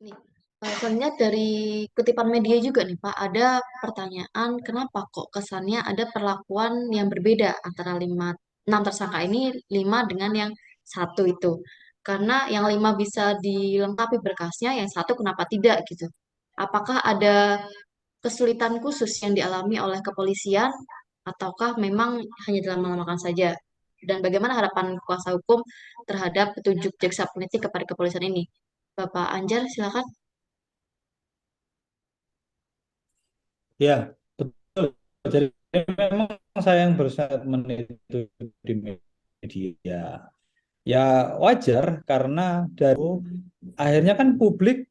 Nih, selanjutnya dari kutipan media juga nih Pak, ada pertanyaan kenapa kok kesannya ada perlakuan yang berbeda antara enam tersangka ini, lima dengan yang satu itu. Karena yang lima bisa dilengkapi berkasnya, yang satu kenapa tidak gitu. Apakah ada kesulitan khusus yang dialami oleh kepolisian, ataukah memang hanya dalam mengamalkan saja? Dan bagaimana harapan kuasa hukum terhadap petunjuk jaksa penuntut kepada kepolisian ini? Bapak Anjar, silakan. Ya, betul. Jadi memang saya yang berstatement itu di media. Ya wajar karena dari akhirnya kan publik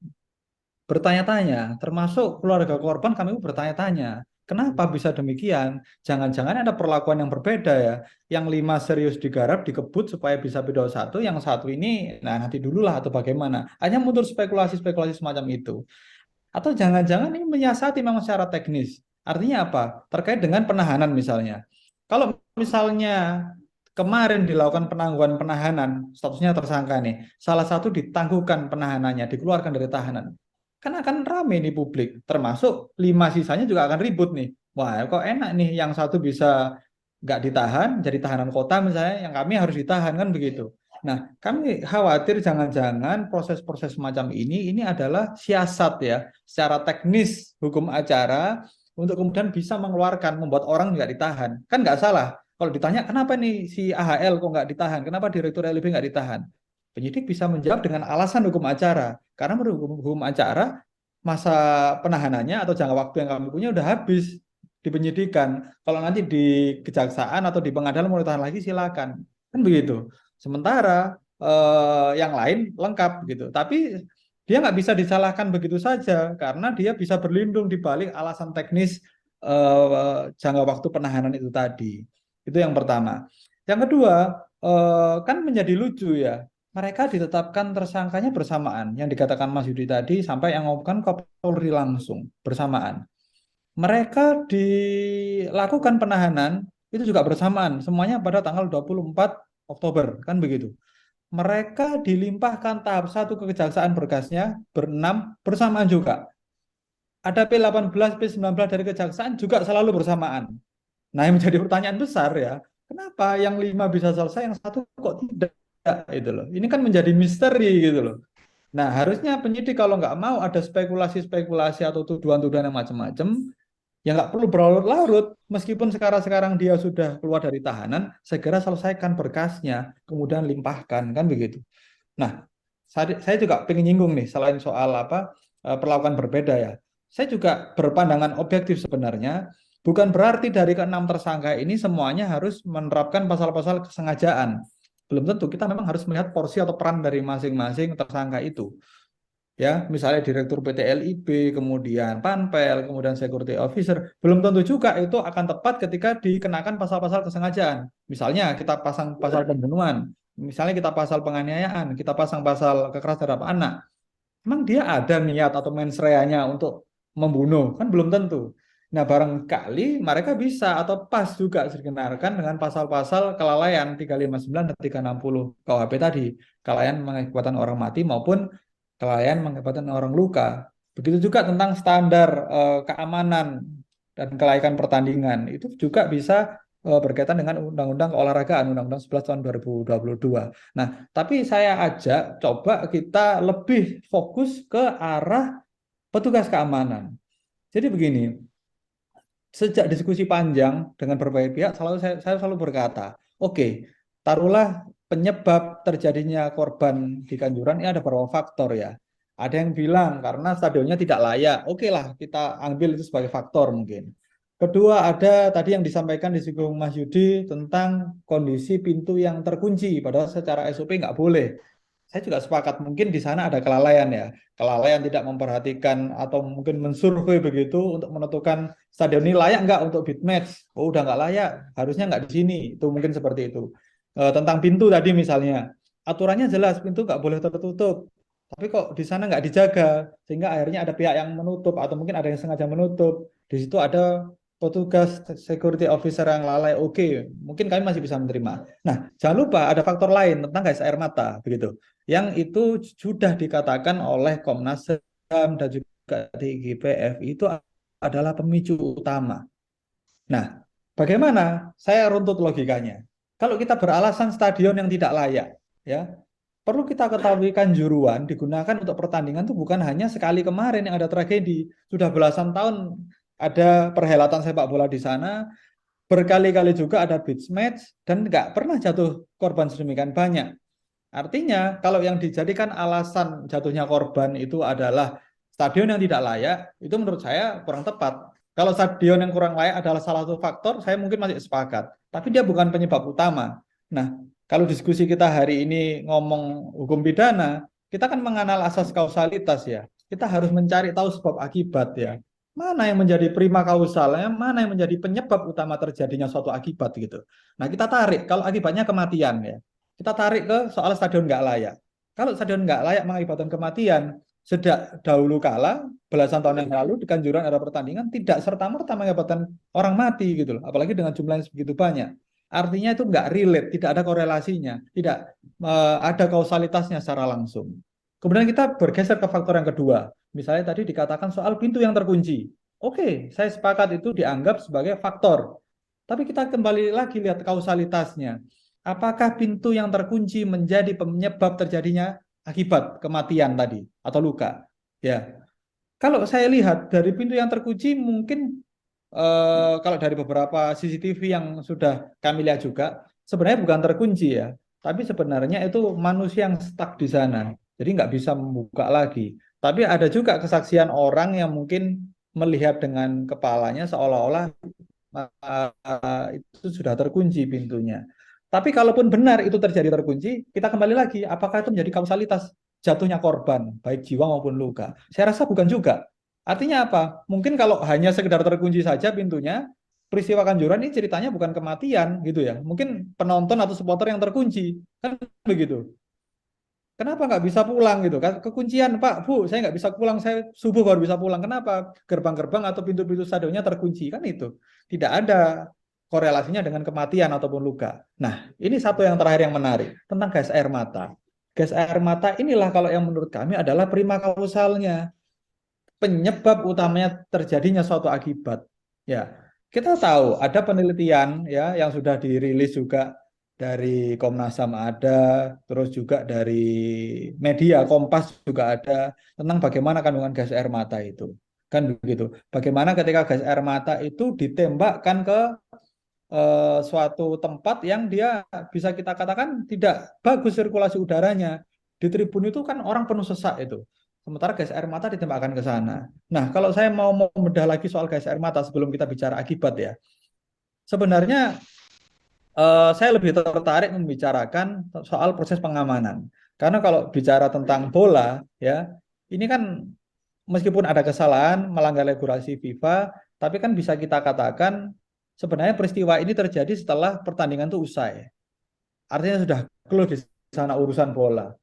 bertanya-tanya, termasuk keluarga korban kami pun bertanya-tanya, kenapa bisa demikian? Jangan-jangan ada perlakuan yang berbeda ya. Yang lima serius digarap, dikebut supaya bisa beda satu, yang satu ini, nah nanti dulu lah atau bagaimana. Hanya muncul spekulasi-spekulasi semacam itu. Atau jangan-jangan ini menyiasati memang secara teknis. Artinya apa? Terkait dengan penahanan misalnya. Kalau misalnya kemarin dilakukan penangguhan penahanan, statusnya tersangka nih, salah satu ditangguhkan penahanannya, dikeluarkan dari tahanan. Kan akan rame nih publik, termasuk lima sisanya juga akan ribut nih. Wah, kok enak nih yang satu bisa nggak ditahan, jadi tahanan kota misalnya, yang kami harus ditahan kan begitu. Nah, kami khawatir jangan-jangan proses-proses semacam ini adalah siasat ya, secara teknis hukum acara untuk kemudian bisa mengeluarkan, membuat orang nggak ditahan. Kan nggak salah. Kalau ditanya kenapa nih si AHL kok nggak ditahan, kenapa Direktur LIB nggak ditahan? Penyidik bisa menjawab dengan alasan hukum acara. Karena menurut hukum acara, masa penahanannya atau jangka waktu yang kami punya udah habis di penyidikan. Kalau nanti di kejaksaan atau di pengadilan mau ditahan lagi silakan. Kan begitu. Sementara yang lain lengkap gitu. Tapi dia nggak bisa disalahkan begitu saja karena dia bisa berlindung di balik alasan teknis jangka waktu penahanan itu tadi. Itu yang pertama. Yang kedua, kan menjadi lucu ya. Mereka ditetapkan tersangkanya bersamaan. Yang dikatakan Mas Yudi tadi sampai yang ngomongkan Kapolri langsung bersamaan. Mereka dilakukan penahanan itu juga bersamaan, semuanya pada tanggal 24 Oktober, kan begitu. Mereka dilimpahkan tahap satu ke kejaksaan berkasnya berenam bersamaan juga. Ada P18, P19 dari kejaksaan juga selalu bersamaan. Nah, yang menjadi pertanyaan besar ya, kenapa yang lima bisa selesai, yang satu kok tidak, itu loh. Ini kan menjadi misteri gitu loh. Nah, harusnya penyidik kalau nggak mau ada spekulasi-spekulasi atau tuduhan-tuduhan yang macam-macam, ya nggak perlu berlarut-larut. Meskipun sekarang-sekarang dia sudah keluar dari tahanan, segera selesaikan berkasnya, kemudian limpahkan, kan begitu. Nah, saya juga pengen nyinggung nih, selain soal apa perlakuan berbeda ya. Saya juga berpandangan objektif sebenarnya, bukan berarti dari keenam tersangka ini semuanya harus menerapkan pasal-pasal kesengajaan. Belum tentu, kita memang harus melihat porsi atau peran dari masing-masing tersangka itu ya, misalnya Direktur PT LIB, kemudian Panpel, kemudian Security Officer, belum tentu juga itu akan tepat ketika dikenakan pasal-pasal kesengajaan. Misalnya kita pasang pasal pembunuhan, misalnya kita pasal penganiayaan, kita pasang pasal kekerasan terhadap anak. Emang dia ada niat atau mens reanya untuk membunuh? Kan belum tentu. Nah, barangkali mereka bisa atau pas juga dikenakan dengan pasal-pasal kelalaian 359 dan 360 KUHP tadi. Kelalaian mengakibatkan orang mati maupun kelalaian mengakibatkan orang luka. Begitu juga tentang standar keamanan dan kelaikan pertandingan. Itu juga bisa berkaitan dengan Undang-Undang Keolahragaan, Undang-Undang 11 tahun 2022. Nah, tapi saya ajak coba kita lebih fokus ke arah petugas keamanan. Jadi begini, sejak diskusi panjang dengan berbagai pihak, saya selalu berkata, oke, taruhlah penyebab terjadinya korban di Kanjuran ini ada beberapa faktor ya. Ada yang bilang karena stadionnya tidak layak. Oke lah, kita ambil itu sebagai faktor mungkin. Kedua, ada tadi yang disampaikan di singgung Mas Yudi tentang kondisi pintu yang terkunci, padahal secara SOP nggak boleh. Saya juga sepakat, mungkin di sana ada kelalaian ya. Kelalaian tidak memperhatikan atau mungkin mensurvei begitu untuk menentukan stadion ini layak nggak untuk bid match. Oh, udah nggak layak, harusnya nggak di sini. Itu mungkin seperti itu. Tentang pintu tadi misalnya, aturannya jelas pintu nggak boleh tertutup. Tapi kok di sana nggak dijaga, sehingga akhirnya ada pihak yang menutup atau mungkin ada yang sengaja menutup. Di situ ada petugas security officer yang lalai, oke, mungkin kami masih bisa menerima. Nah, jangan lupa ada faktor lain tentang gas air mata, begitu, yang itu sudah dikatakan oleh Komnas HAM dan juga TGIPF itu adalah pemicu utama. Nah, bagaimana? Saya runtut logikanya. Kalau kita beralasan stadion yang tidak layak, ya, perlu kita ketahui Kanjuruhan digunakan untuk pertandingan itu bukan hanya sekali kemarin yang ada tragedi, sudah belasan tahun ada perhelatan sepak bola di sana, berkali-kali juga ada beach match dan nggak pernah jatuh korban sedemikian banyak. Artinya, kalau yang dijadikan alasan jatuhnya korban itu adalah stadion yang tidak layak, itu menurut saya kurang tepat. Kalau stadion yang kurang layak adalah salah satu faktor, saya mungkin masih sepakat. Tapi dia bukan penyebab utama. Nah, kalau diskusi kita hari ini ngomong hukum pidana, kita kan mengenal asas kausalitas ya. Kita harus mencari tahu sebab akibat ya. Mana yang menjadi prima kausalnya, mana yang menjadi penyebab utama terjadinya suatu akibat gitu. Nah, kita tarik kalau akibatnya kematian ya. Kita tarik ke soal stadion nggak layak. Kalau stadion nggak layak mengakibatkan kematian, sejak dahulu kala, belasan tahun yang lalu di Kanjuruhan ada pertandingan tidak serta-merta mengakibatkan orang mati gitu loh. Apalagi dengan jumlah yang sebegitu banyak. Artinya itu nggak relate, tidak ada korelasinya, tidak ada kausalitasnya secara langsung. Kemudian kita bergeser ke faktor yang kedua. Misalnya tadi dikatakan soal pintu yang terkunci. Oke, saya sepakat itu dianggap sebagai faktor. Tapi kita kembali lagi lihat kausalitasnya. Apakah pintu yang terkunci menjadi penyebab terjadinya akibat kematian tadi atau luka? Ya, kalau saya lihat dari pintu yang terkunci mungkin kalau dari beberapa CCTV yang sudah kami lihat juga sebenarnya bukan terkunci ya, tapi sebenarnya itu manusia yang stuck di sana, jadi nggak bisa membuka lagi. Tapi ada juga kesaksian orang yang mungkin melihat dengan kepalanya seolah-olah itu sudah terkunci pintunya. Tapi kalaupun benar itu terjadi terkunci, kita kembali lagi, apakah itu menjadi kausalitas jatuhnya korban, baik jiwa maupun luka? Saya rasa bukan juga. Artinya apa? Mungkin kalau hanya sekedar terkunci saja pintunya, peristiwa Kanjuruhan ini ceritanya bukan kematian gitu ya. Mungkin penonton atau supporter yang terkunci, kan begitu. Kenapa nggak bisa pulang gitu kan? Kekuncian, Pak, Bu, saya nggak bisa pulang, saya subuh baru bisa pulang. Kenapa? Gerbang-gerbang atau pintu-pintu stadionnya terkunci kan itu. Tidak ada korelasinya dengan kematian ataupun luka. Nah, ini satu yang terakhir yang menarik tentang gas air mata. Gas air mata inilah kalau yang menurut kami adalah prima kausalnya, penyebab utamanya terjadinya suatu akibat. Ya, kita tahu ada penelitian ya yang sudah dirilis juga dari Komnas HAM ada, terus juga dari media Kompas juga ada tentang bagaimana kandungan gas air mata itu. Kan begitu. Bagaimana ketika gas air mata itu ditembakkan ke suatu tempat yang dia bisa kita katakan tidak bagus sirkulasi udaranya. Di tribun itu kan orang penuh sesak itu. Sementara gas air mata ditembakkan ke sana. Nah, kalau saya mau membedah lagi soal gas air mata sebelum kita bicara akibat ya. Sebenarnya saya lebih tertarik membicarakan soal proses pengamanan. Karena kalau bicara tentang bola ya, ini kan meskipun ada kesalahan melanggar regulasi FIFA, tapi kan bisa kita katakan sebenarnya peristiwa ini terjadi setelah pertandingan itu usai. Artinya sudah close di sana urusan bola.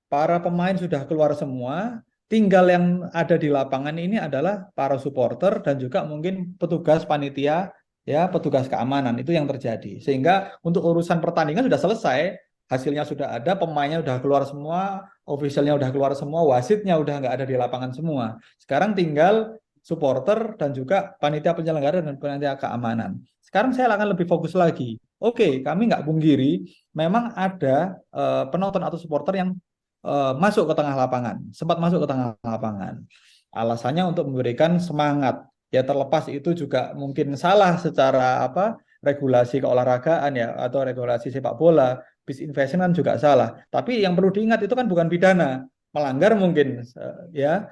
Para pemain sudah keluar semua, tinggal yang ada di lapangan ini adalah para supporter dan juga mungkin petugas panitia, ya, petugas keamanan itu yang terjadi. Sehingga untuk urusan pertandingan sudah selesai, hasilnya sudah ada, pemainnya sudah keluar semua, officialnya sudah keluar semua, wasitnya udah nggak ada di lapangan semua. Sekarang tinggal supporter dan juga panitia penyelenggara dan panitia keamanan. Sekarang saya akan lebih fokus lagi. Oke, kami nggak pungkiri, memang ada penonton atau supporter yang masuk ke tengah lapangan, sempat masuk ke tengah lapangan. Alasannya untuk memberikan semangat. Ya terlepas itu juga mungkin salah secara apa regulasi keolahragaan ya atau regulasi sepak bola, bis investment juga salah. Tapi yang perlu diingat itu kan bukan pidana, melanggar mungkin ya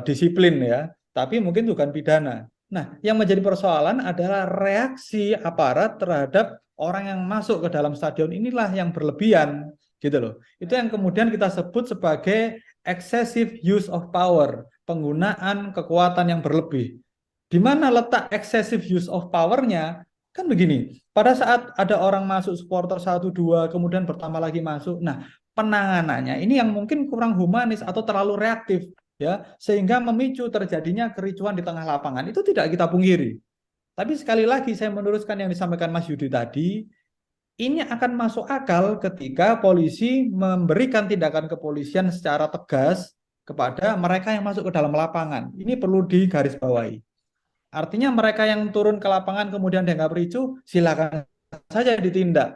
disiplin ya, tapi mungkin bukan pidana. Nah, yang menjadi persoalan adalah reaksi aparat terhadap orang yang masuk ke dalam stadion inilah yang berlebihan gitu loh. Itu yang kemudian kita sebut sebagai excessive use of power, penggunaan kekuatan yang berlebih. Di mana letak excessive use of power-nya? Kan begini, pada saat ada orang masuk supporter satu dua kemudian bertambah lagi masuk. Nah, penanganannya ini yang mungkin kurang humanis atau terlalu reaktif ya, sehingga memicu terjadinya kericuan di tengah lapangan. Itu tidak kita pungkiri. Tapi sekali lagi saya meneruskan yang disampaikan Mas Yudi tadi, ini akan masuk akal ketika polisi memberikan tindakan kepolisian secara tegas kepada mereka yang masuk ke dalam lapangan. Ini perlu digarisbawahi. Artinya mereka yang turun ke lapangan kemudian dianggap ricu, silakan saja ditindak.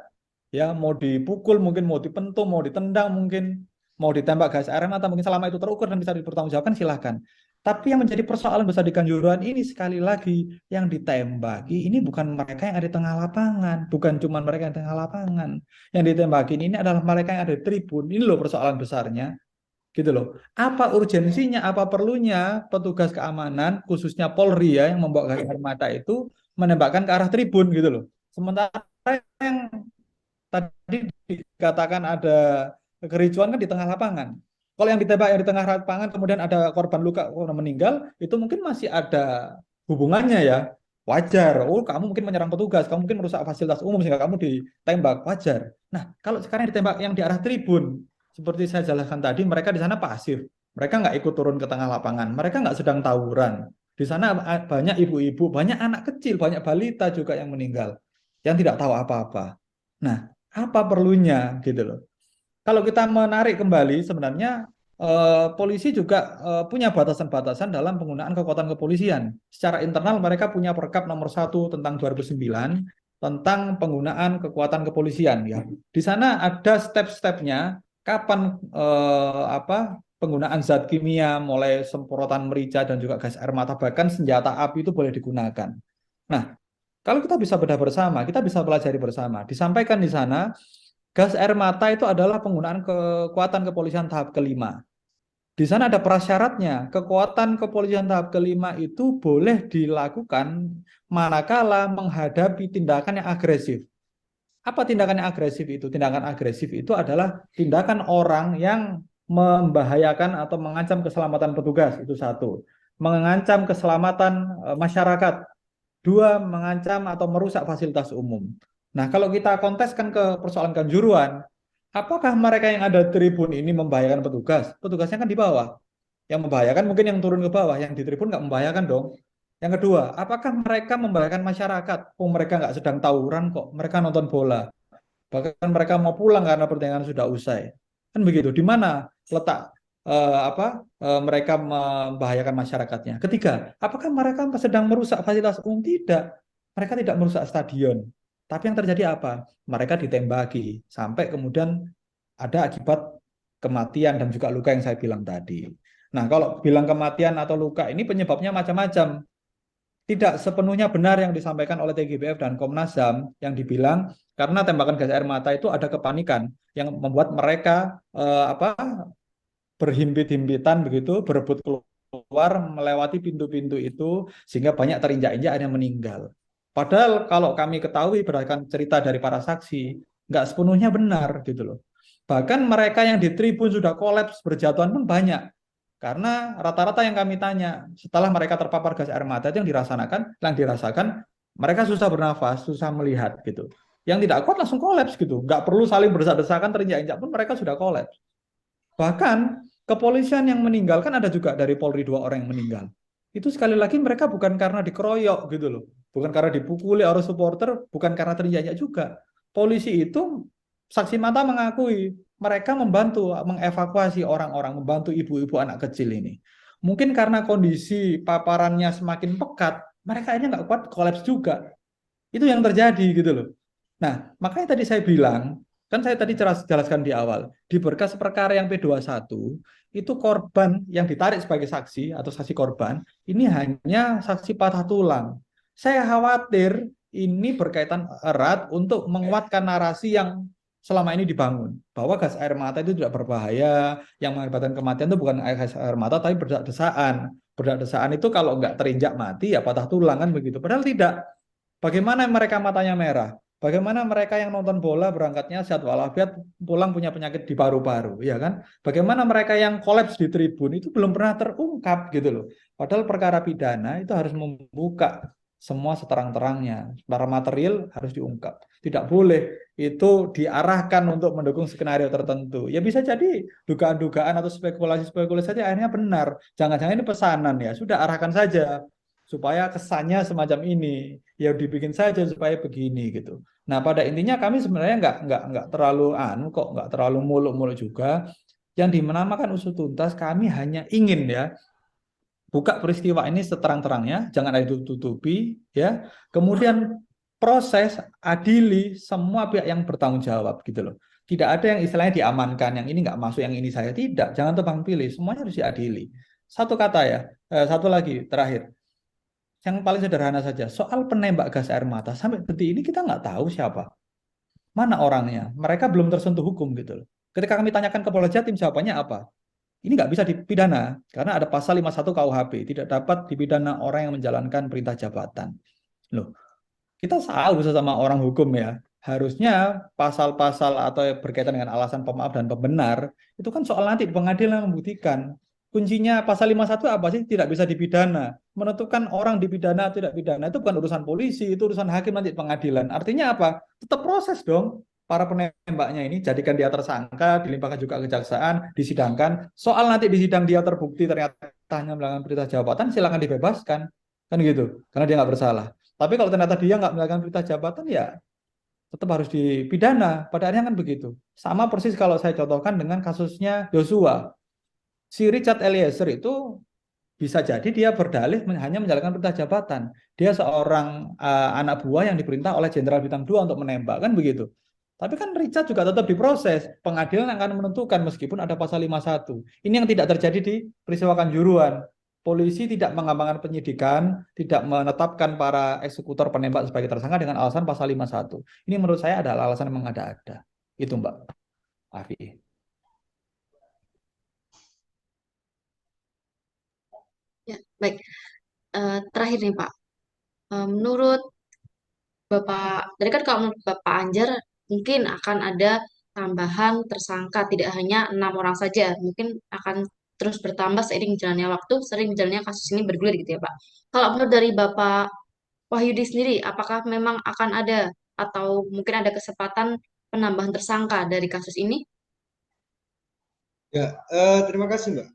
Ya, mau dipukul mungkin, mau dipentung, mau ditendang mungkin, mau ditembak gas air mata mungkin, selama itu terukur dan bisa dipertanggungjawabkan silakan. Tapi yang menjadi persoalan besar di Kanjuruhan ini sekali lagi yang ditembaki ini bukan mereka yang ada di tengah lapangan, bukan cuma mereka yang di tengah lapangan. Yang ditembakin ini adalah mereka yang ada di tribun. Ini loh persoalan besarnya gitu loh. Apa urgensinya, apa perlunya petugas keamanan, khususnya Polri ya, yang membawa gas air mata itu menembakkan ke arah tribun gitu loh. Sementara yang tadi dikatakan ada kericuan kan di tengah lapangan. Kalau yang ditembak yang di tengah lapangan kemudian ada korban luka, korban meninggal, itu mungkin masih ada hubungannya ya. Wajar. Oh, kamu mungkin menyerang petugas, kamu mungkin merusak fasilitas umum sehingga kamu ditembak. Wajar. Nah, kalau sekarang ditembak yang di arah tribun, seperti saya jelaskan tadi, mereka di sana pasif. Mereka nggak ikut turun ke tengah lapangan. Mereka nggak sedang tawuran. Di sana banyak ibu-ibu, banyak anak kecil, banyak balita juga yang meninggal, yang tidak tahu apa-apa. Nah, apa perlunya gitu loh. Kalau kita menarik kembali sebenarnya polisi juga punya batasan-batasan dalam penggunaan kekuatan kepolisian. Secara internal mereka punya Perkap nomor 1 tentang 2009 tentang penggunaan kekuatan kepolisian ya. Di sana ada step-stepnya kapan penggunaan zat kimia mulai semprotan merica dan juga gas air mata bahkan senjata api itu boleh digunakan. Nah, kalau kita bisa bedah bersama, kita bisa pelajari bersama. Disampaikan di sana, gas air mata itu adalah penggunaan kekuatan kepolisian tahap kelima. Di sana ada prasyaratnya. Kekuatan kepolisian tahap kelima itu boleh dilakukan manakala menghadapi tindakan yang agresif. Apa tindakan yang agresif itu? Tindakan agresif itu adalah tindakan orang yang membahayakan atau mengancam keselamatan petugas, itu satu. Mengancam keselamatan masyarakat. Dua, mengancam atau merusak fasilitas umum. Nah, kalau kita konteskan ke persoalan Kanjuruhan, apakah mereka yang ada tribun ini membahayakan petugas? Petugasnya kan di bawah. Yang membahayakan mungkin yang turun ke bawah, yang di tribun nggak membahayakan dong. Yang kedua, apakah mereka membahayakan masyarakat? Oh, mereka nggak sedang tawuran kok, mereka nonton bola. Bahkan mereka mau pulang karena pertandingan sudah usai. Kan begitu. Di mana letak mereka membahayakan masyarakatnya? Ketiga, apakah mereka sedang merusak fasilitas umum? Tidak. Mereka tidak merusak stadion. Tapi yang terjadi apa? Mereka ditembaki sampai kemudian ada akibat kematian dan juga luka yang saya bilang tadi. Nah, kalau bilang kematian atau luka ini penyebabnya macam-macam. Tidak sepenuhnya benar yang disampaikan oleh TGPF dan Komnas HAM yang dibilang karena tembakan gas air mata itu ada kepanikan yang membuat mereka berhimpit-himpitan begitu, berebut keluar melewati pintu-pintu itu sehingga banyak terinjak-injak yang meninggal. Padahal kalau kami ketahui berdasarkan cerita dari para saksi, nggak sepenuhnya benar gitu loh. Bahkan mereka yang di tribun sudah kolaps berjatuhan pun banyak. Karena rata-rata yang kami tanya, setelah mereka terpapar gas air mata itu yang dirasakan, mereka susah bernafas, susah melihat gitu. Yang tidak kuat langsung kolaps gitu. Nggak perlu saling berdesak-desakan, terinjak-injak pun mereka sudah kolaps. Bahkan kepolisian yang meninggal kan ada juga dari Polri 2 orang yang meninggal. Itu sekali lagi mereka bukan karena dikeroyok gitu loh. Bukan karena dipukuli oleh supporter, bukan karena terinjak juga. Polisi itu saksi mata mengakui mereka membantu mengevakuasi orang-orang, membantu ibu-ibu anak kecil ini. Mungkin karena kondisi paparannya semakin pekat, mereka ini nggak kuat kolaps juga. Itu yang terjadi gitu loh. Nah, makanya tadi saya bilang, kan saya tadi jelaskan di awal, di berkas perkara yang P21, itu korban yang ditarik sebagai saksi atau saksi korban, ini hanya saksi patah tulang. Saya khawatir ini berkaitan erat untuk menguatkan narasi yang selama ini dibangun, bahwa gas air mata itu tidak berbahaya, yang mengakibatkan kematian itu bukan gas air mata, tapi berdak-desaan. Berdak-desaan itu kalau nggak terinjak mati, ya patah tulang kan begitu. Padahal tidak. Bagaimana mereka matanya merah? Bagaimana mereka yang nonton bola berangkatnya sehat walafiat pulang punya penyakit di paru-paru, ya kan? Bagaimana mereka yang kolaps di tribun itu belum pernah terungkap gitu loh. Padahal perkara pidana itu harus membuka semua seterang-terangnya. Secara material harus diungkap. Tidak boleh itu diarahkan untuk mendukung skenario tertentu. Ya bisa jadi dugaan-dugaan atau spekulasi-spekulasi saja akhirnya benar. Jangan-jangan ini pesanan ya. Sudah arahkan saja supaya kesannya semacam ini. Ya dibikin saja supaya begini gitu. Nah, pada intinya kami sebenarnya nggak terlalu kok nggak terlalu muluk-muluk juga. Yang dinamakan usut tuntas kami hanya ingin ya buka peristiwa ini seterang-terangnya, jangan ada ditutupi, ya. Kemudian proses adili semua pihak yang bertanggung jawab gitu loh. Tidak ada yang istilahnya diamankan, yang ini nggak masuk, yang ini saya tidak. Jangan tebang pilih, semuanya harus diadili. Satu kata ya, satu lagi terakhir. Yang paling sederhana saja, soal penembak gas air mata sampai detik ini kita nggak tahu siapa, mana orangnya. Mereka belum tersentuh hukum gitu loh. Ketika kami tanyakan ke Polda Jatim, jawabannya apa? Ini nggak bisa dipidana karena ada pasal 51 KUHP, tidak dapat dipidana orang yang menjalankan perintah jabatan. Loh, kita tahu sesama orang hukum ya. Harusnya pasal-pasal atau yang berkaitan dengan alasan pemaaf dan pembenar itu kan soal nanti di pengadilan membuktikan. Kuncinya pasal 51 apa sih? Tidak bisa dipidana. Menentukan orang dipidana atau tidak pidana itu bukan urusan polisi, itu urusan hakim nanti di pengadilan. Artinya apa? Tetap proses dong. Para penembaknya ini jadikan dia tersangka, dilimpahkan juga ke kejaksaan, disidangkan. Soal nanti di sidang dia terbukti ternyata hanya melanggar perintah jabatan, silakan dibebaskan. Kan gitu. Karena dia nggak bersalah. Tapi kalau ternyata dia nggak melakukan perintah jabatan, ya tetap harus dipidana. Pada akhirnya kan begitu. Sama persis kalau saya contohkan dengan kasusnya Joshua. Si Richard Eliezer itu bisa jadi dia berdalih hanya menjalankan perintah jabatan. Dia seorang anak buah yang diperintah oleh Jenderal Bintang 2 untuk menembak, kan begitu. Tapi kan Richard juga tetap diproses. Pengadilan akan menentukan meskipun ada pasal 51. Ini yang tidak terjadi di peristiwa Kanjuruhan. Polisi tidak mengembangkan penyidikan, tidak menetapkan para eksekutor penembak sebagai tersangka dengan alasan pasal 51. Ini menurut saya adalah alasan yang mengada-ada. Itu Mbak Afi. Ya, baik. Terakhir nih Pak, menurut Bapak, tadi kan kalau menurut Bapak Anjar mungkin akan ada tambahan tersangka, tidak hanya 6 orang saja, mungkin akan terus bertambah seiring jalannya waktu, sering jalannya kasus ini bergulir gitu ya Pak. Kalau menurut dari Bapak Wahyudi sendiri, apakah memang akan ada atau mungkin ada kesempatan penambahan tersangka dari kasus ini? Ya, terima kasih Mbak.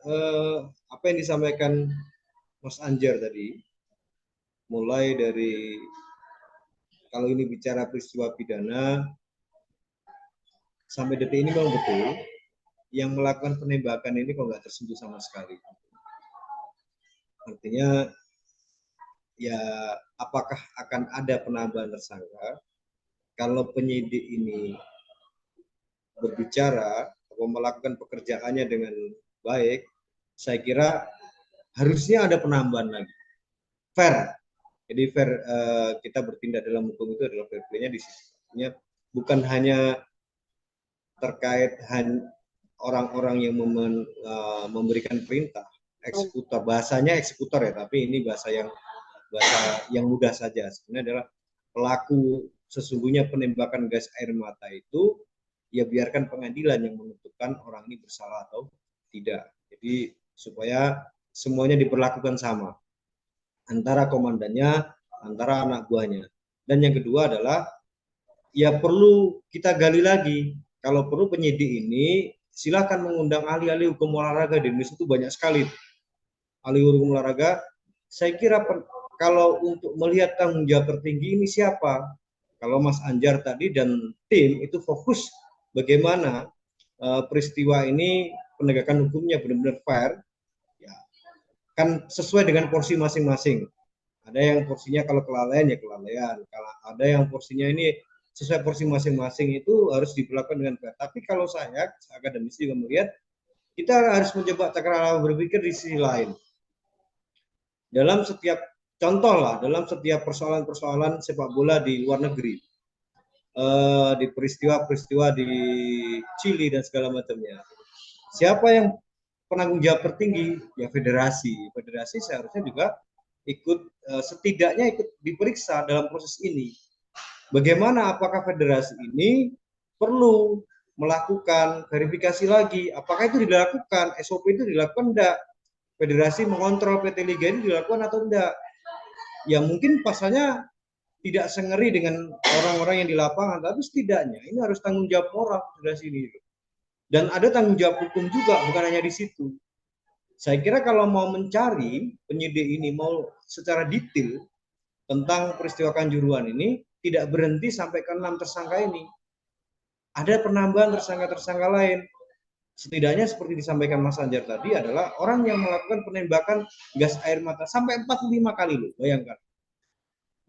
Eh, Apa yang disampaikan Mas Anjar tadi, mulai dari kalau ini bicara peristiwa pidana, sampai detik ini memang betul, yang melakukan penembakan ini kok nggak tersentuh sama sekali. Artinya, ya apakah akan ada penambahan tersangka? Kalau penyidik ini berbicara atau melakukan pekerjaannya dengan baik, saya kira harusnya ada penambahan lagi. Fair. Jadi fair, kita bertindak dalam hukum itu adalah fair play-nya di sisinya bukan hanya terkait orang-orang yang memberikan perintah, eksekutor, bahasanya eksekutor ya, tapi ini bahasa yang mudah saja. Sebenarnya adalah pelaku sesungguhnya penembakan gas air mata itu ya biarkan pengadilan yang menentukan orang ini bersalah atau tidak. Jadi supaya semuanya diperlakukan sama antara komandannya, antara anak buahnya. Dan yang kedua adalah ya perlu kita gali lagi. Kalau perlu penyidik ini silakan mengundang ahli-ahli hukum olahraga di Indonesia itu banyak sekali. Ahli hukum olahraga, saya kira kalau untuk melihat tanggung jawab tertinggi ini siapa? Kalau Mas Anjar tadi dan tim itu fokus bagaimana peristiwa ini penegakan hukumnya benar-benar fair, ya, kan sesuai dengan porsi masing-masing. Ada yang porsinya kalau kelalaian ya kelalaian, kalau ada yang porsinya ini sesuai porsi masing-masing itu harus diperlakukan dengan fair. Tapi kalau saya akademisi juga melihat kita harus mencoba cara berpikir di sisi lain. Dalam setiap contoh lah, dalam setiap persoalan-persoalan sepak bola di luar negeri, di peristiwa-peristiwa di Chili dan segala macamnya. Siapa yang penanggung jawab tertinggi? Ya federasi. Federasi seharusnya juga ikut setidaknya ikut diperiksa dalam proses ini. Bagaimana apakah federasi ini perlu melakukan verifikasi lagi? Apakah itu dilakukan? SOP itu dilakukan enggak? Federasi mengontrol PT Liga ini dilakukan atau enggak? Ya mungkin pasalnya tidak sengeri dengan orang-orang yang di lapangan, tapi setidaknya ini harus tanggung jawab moral federasi ini. Dan ada tanggung jawab hukum juga, bukan hanya di situ. Saya kira kalau mau mencari penyidik ini mau secara detail tentang peristiwa Kanjuruhan ini tidak berhenti sampai ke 6 tersangka ini. Ada penambahan tersangka-tersangka lain. Setidaknya seperti disampaikan Mas Anjar tadi adalah orang yang melakukan penembakan gas air mata sampai 45 kali loh, bayangkan.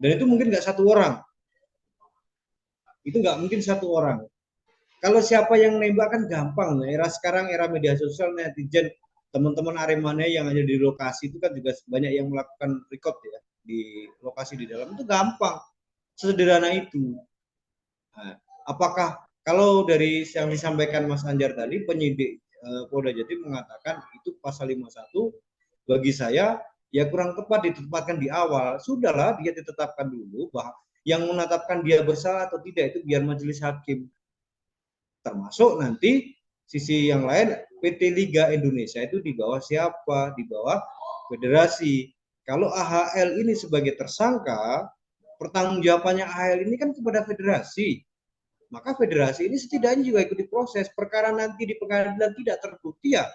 Dan itu mungkin nggak satu orang. Itu nggak mungkin satu orang. Kalau siapa yang nembak kan gampang. Era sekarang, era media sosial, netizen, teman-teman Aremania yang ada di lokasi itu kan juga banyak yang melakukan record ya di lokasi di dalam, itu gampang, sederhana itu. Nah, apakah kalau dari yang disampaikan Mas Anjar tadi, penyidik Polda Jatim mengatakan itu pasal 51, bagi saya ya kurang tepat ditetapkan di awal. Sudahlah, dia ditetapkan dulu, bahwa yang menetapkan dia bersalah atau tidak itu biar majelis hakim. Termasuk nanti sisi yang lain, PT Liga Indonesia itu di bawah siapa? Di bawah federasi. Kalau AHL ini sebagai tersangka, pertanggungjawabannya AHL ini kan kepada federasi. Maka federasi ini setidaknya juga ikut diproses. Perkara nanti di pengadilan tidak terbukti ya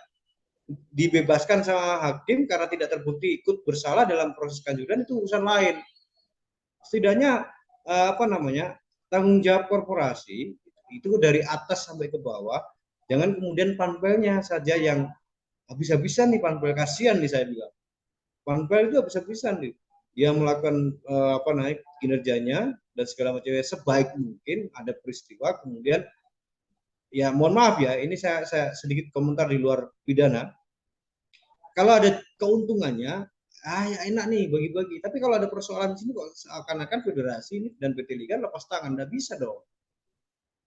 dibebaskan sama hakim karena tidak terbukti ikut bersalah dalam proses kanjuran, itu urusan lain. Setidaknya tanggung jawab korporasi itu dari atas sampai ke bawah, jangan kemudian panpelnya saja yang habis-habisan nih. Panpel kasihan nih, saya bilang panpel itu habis-habisan nih, dia melakukan kinerjanya dan segala macamnya sebaik mungkin. Ada peristiwa kemudian ya mohon maaf ya, ini saya sedikit komentar di luar pidana, kalau ada keuntungannya ya enak nih bagi-bagi, tapi kalau ada persoalan di sini kok seakan-akan federasi ini dan PT Liga lepas tangan, nggak bisa dong.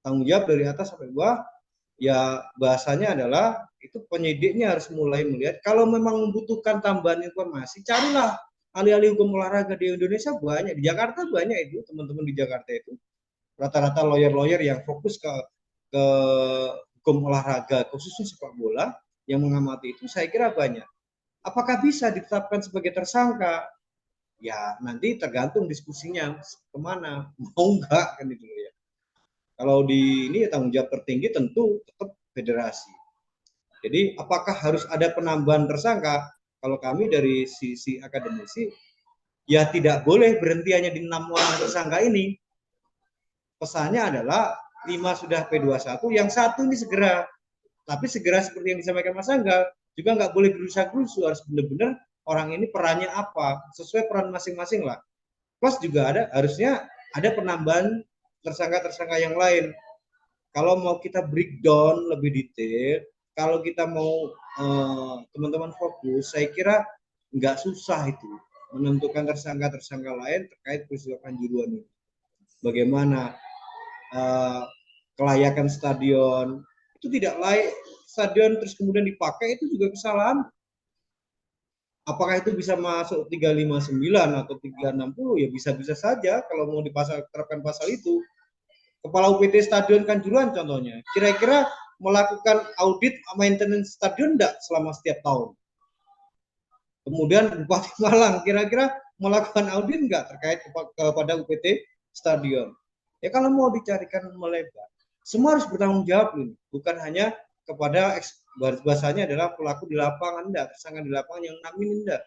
Tanggung jawab dari atas sampai bawah. Ya bahasanya adalah itu penyidiknya harus mulai melihat, kalau memang membutuhkan tambahan informasi, carilah ahli-ahli hukum olahraga di Indonesia banyak, di Jakarta banyak itu, teman-teman di Jakarta itu rata-rata lawyer-lawyer yang fokus ke hukum olahraga, khususnya sepak bola, yang mengamati itu saya kira banyak. Apakah bisa ditetapkan sebagai tersangka? Ya nanti tergantung diskusinya kemana, mau enggak kan itu ya. Kalau di ini tanggung jawab tertinggi tentu tetap federasi. Jadi apakah harus ada penambahan tersangka? Kalau kami dari sisi akademisi, ya tidak boleh berhenti hanya di 6 orang tersangka ini. Pesannya adalah 5 sudah P21, yang satu ini segera. Tapi segera seperti yang disampaikan Mas Angga, juga nggak boleh gerusa-gerusu, harus benar-benar orang ini perannya apa, sesuai peran masing-masing lah. Plus juga harusnya ada penambahan tersangka-tersangka yang lain. Kalau mau kita breakdown lebih detail, kalau kita mau teman-teman fokus, saya kira nggak susah itu menentukan tersangka-tersangka lain terkait peristiwa Kanjuruhan ini. Bagaimana kelayakan stadion, itu tidak layak stadion terus kemudian dipakai, itu juga kesalahan. Apakah itu bisa masuk 359 atau 360? Ya bisa-bisa saja kalau mau diterapkan pasal itu. Kepala UPT Stadion Kanjuruhan contohnya, kira-kira melakukan audit maintenance stadion enggak selama setiap tahun? Kemudian Bupati Malang kira-kira melakukan audit enggak terkait kepada UPT Stadion? Ya kalau mau dicarikan melebar, semua harus bertanggung jawab ini, bukan hanya kepada bahasanya adalah pelaku di lapangan, enggak, tersangka di lapangan yang namin enggak.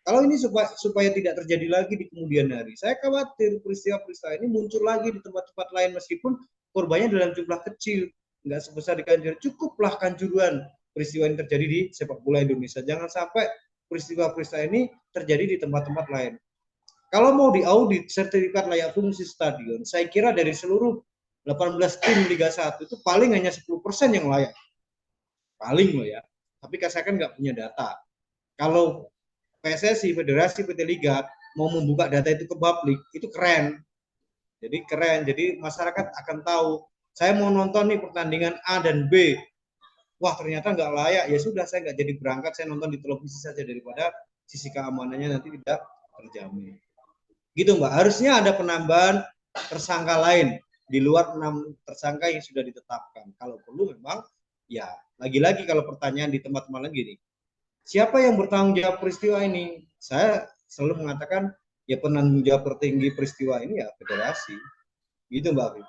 Kalau ini supaya tidak terjadi lagi di kemudian hari, saya khawatir peristiwa-peristiwa ini muncul lagi di tempat-tempat lain meskipun korbannya dalam jumlah kecil, nggak sebesar di Kanjuruhan. Cukuplah Kanjuruhan peristiwa ini terjadi di sepak bola Indonesia. Jangan sampai peristiwa-peristiwa ini terjadi di tempat-tempat lain. Kalau mau diaudit sertifikat layak fungsi stadion, saya kira dari seluruh 18 tim Liga 1 itu paling hanya 10% yang layak. Paling loh ya. Tapi saya kan nggak punya data. Kalau PSSI, Federasi, PT Liga mau membuka data itu ke publik, itu keren. Jadi keren. Jadi masyarakat akan tahu, saya mau nonton nih pertandingan A dan B. Wah ternyata nggak layak, ya sudah saya nggak jadi berangkat, saya nonton di televisi saja daripada sisi keamanannya nanti tidak terjamin. Gitu Mbak, harusnya ada penambahan tersangka lain di luar 6 tersangka yang sudah ditetapkan. Kalau perlu memang, ya lagi-lagi kalau pertanyaan di tempat-tempat gini, siapa yang bertanggung jawab peristiwa ini? Saya selalu mengatakan ya penanggung jawab tertinggi peristiwa ini ya federasi. Gitu Mbak.